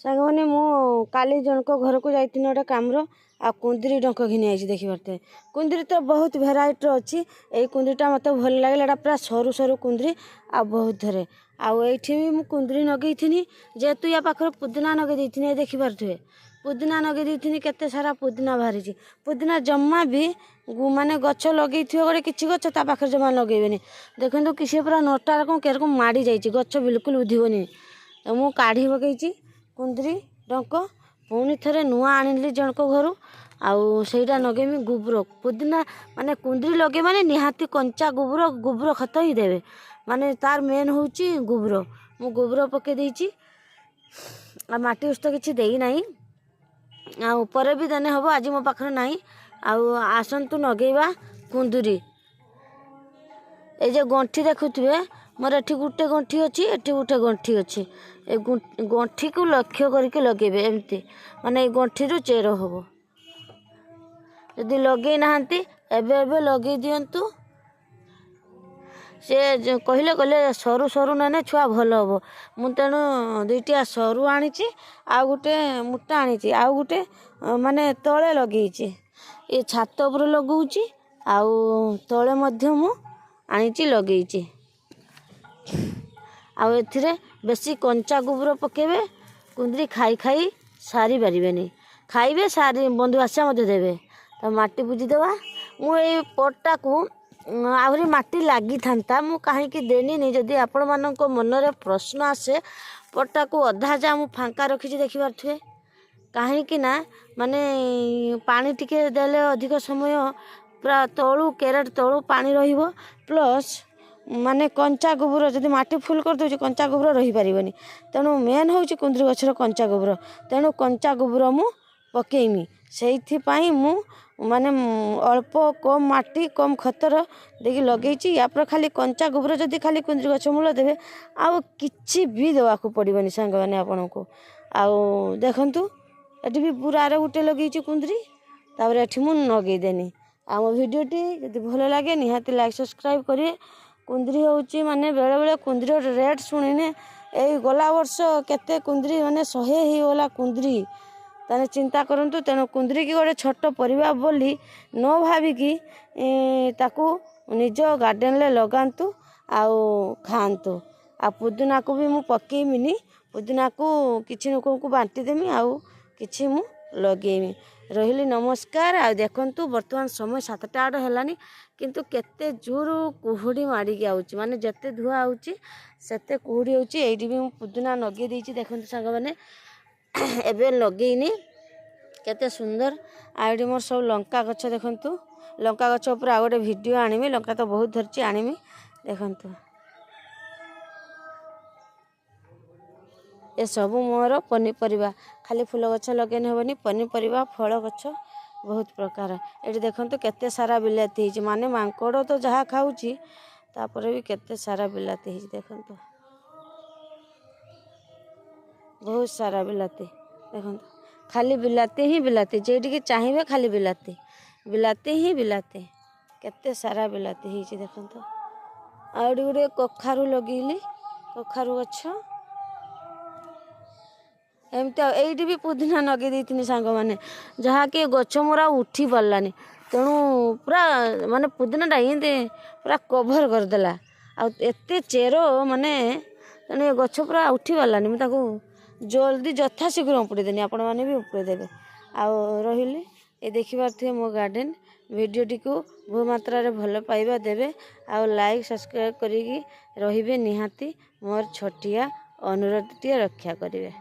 सागवानी मु काली जनक घर को जाइथिन गोटे कामर आ कुंदरी डंक घिनी आई देखी पारते। कुंदरी तो बहुत भेराइटर अच्छी। यही कुंदरीटा मत भल लगे पूरा सरू सरू कुंदरी आ बहुत धरे आठी भी मुझे कुंदरी नगई थी जेहेतु या पाखर पुदीना नगई थी देखी पारे पुदीना नगई थी केते सारा पुदीना बाहरी पुदीना जमा भी माने गछ लगे गोटे किसी गछ ता पाखे जमा लगेबे देखो किसी पूरा नोटा रकम केरकम माड़ी जाइए गछ बिल्कुल उधिबनी। तो मुझे काढ़ी पकई कुंदरी डंक पुणी थे नुआ आनिली जनक घर आईटा नगेमी गोबर पुदीना माने कुंदरी लगे माने निहाती कंचा गोबर गोबर खत ही देवे माने तार मेन हूँ गोबर मु गोबर पके देइची आ माटी उस तो किसी देई नहीं आपर भी देने हम आज मो पाखर नहीं आसतु नगेवा कुंदरी ये गंठी देखुए मोर एठी गुटे गंठी अच्छी एठी गुटे गंठी अच्छी ए गंठी को लक्ष्य करके लगेबे एमती माने गंठी रू चेर हम जदि लगे नहांती एबे लगे दिंतु से कहले कहले सरू सरू ना छुआ भल हम मु तेणु दुईटिया सरू आनी आ गोटे मोटा आनी आ गोटे माने तले लगे ये छात उपर लगौची आउ तले मध्य मु आनी लगे आउ बेसी कंचा गोबर पकेबे कुंदरी खाई खाई सारी पारे खाइबे सारी बंधु आशा मत देवे तो माटी बुझीदेवा मुझे पटा को आहरी माटी लगी था मु कहीं देनी जदि आपण मानक मनरे प्रश्न आसे पटा को अधा जा मु फांका रखी देखी पारे कहीं ना माने पानी टिके देले अधिक समय पूरा तलू केरेट तलू पानी रहिबो प्लस माने कंचा गोबर जदि माटी फुल कर दउची कंचा गोबर रही पारिबनी तेणु मेन होची कुंदरी गछर कंचा गोबर तेणु कंचा गोबर मु पकेइमी सेइथि पई मु माने अल्प कम माटी कम खतर देखि लगेची या पर खाली कंचा गोबर जदि खाली कुंदरी गछ मूल देबे आउ किछि भी देवा को पड़िबनी संग माने आपन को आउ देखंतु एठी भी पूरा रे उठे लगेची कुंदरी तापर एठी मु नगेई देनी आम भिडियोटी जदि भल लगे निहाती लाइक सब्सक्राइब करिए। कुंदरी होची माने बेले बेले कुंदरी रेट शुणिने यही गला वर्ष केते कुंदरी माने 100 ही गला कुंदरी ताने चिंता करंतु तेणु कुंदरी की गोटे छोट परिवार बोली न भाविकी ताकू निज गार्डन ले लगांतु आउ खाआंतु आ पुदीना को भी मु पकेइमिनी पुदीना को किछि लोक को बांटी देमी आउ किछि मु लगेइमी रहिली नमस्कार आ देखंतु वर्तमान समय 7टा आड़ हेलानी किंतु केते जोर कुहुड़ी माड़ी आउची माने जत्ते धुआ आउची सेते कुहुड़ी आउची एइडी भी मु पुदीना नगे देइची देखंतु संग माने एबे लगेइनी केते सुंदर आइडी मोर सब लंका गछ देखंतु लंका गछ ऊपर आ गोटे वीडियो आनिमी लंका तो बहुत धरची आनिमी देखंतु ए सब मोर पनीपरिया खाली फूल गछ लगेन हेबनी पनीपरिया फल गछ बहुत प्रकार ये देखंतु केते सारा बिलाती है माने मांकड़ तो जहाँ खाऊची तापर भी केते सारा बिलाती है देखंतु बहुत सारा बिलाती देखंतु खाली बिलाती ही बिलाती जेटिके चाहिए खाली बिलाती बिलाती ही बिलाती केते सारा बिलाती है देखंतु आ गोटे कखारू लगेली कखारू गछ एमती एइटी भी पुदीना नगे देइथिनी सांग माने जहाँकि गछ मोरा उठी पारलानी तेणु पूरा माने पुदीनाटा इनते पूरा कभर करदेला आते चेर माने तेणु ये गछ पूरा उठी पारलानी मुझे जल्दी यथा शीघ्र उपड़ी देनी आपण मैंने भी उपड़ी देवे आउ रही ये देखिए मो गार्डन वीडियोटी को बहु मात्रा रे भल पाइबा देवे आउ लाइक सब्सक्राइब करी रहिबे निहाती मोर छोटिया अनुरोधटी रक्षा करिवे।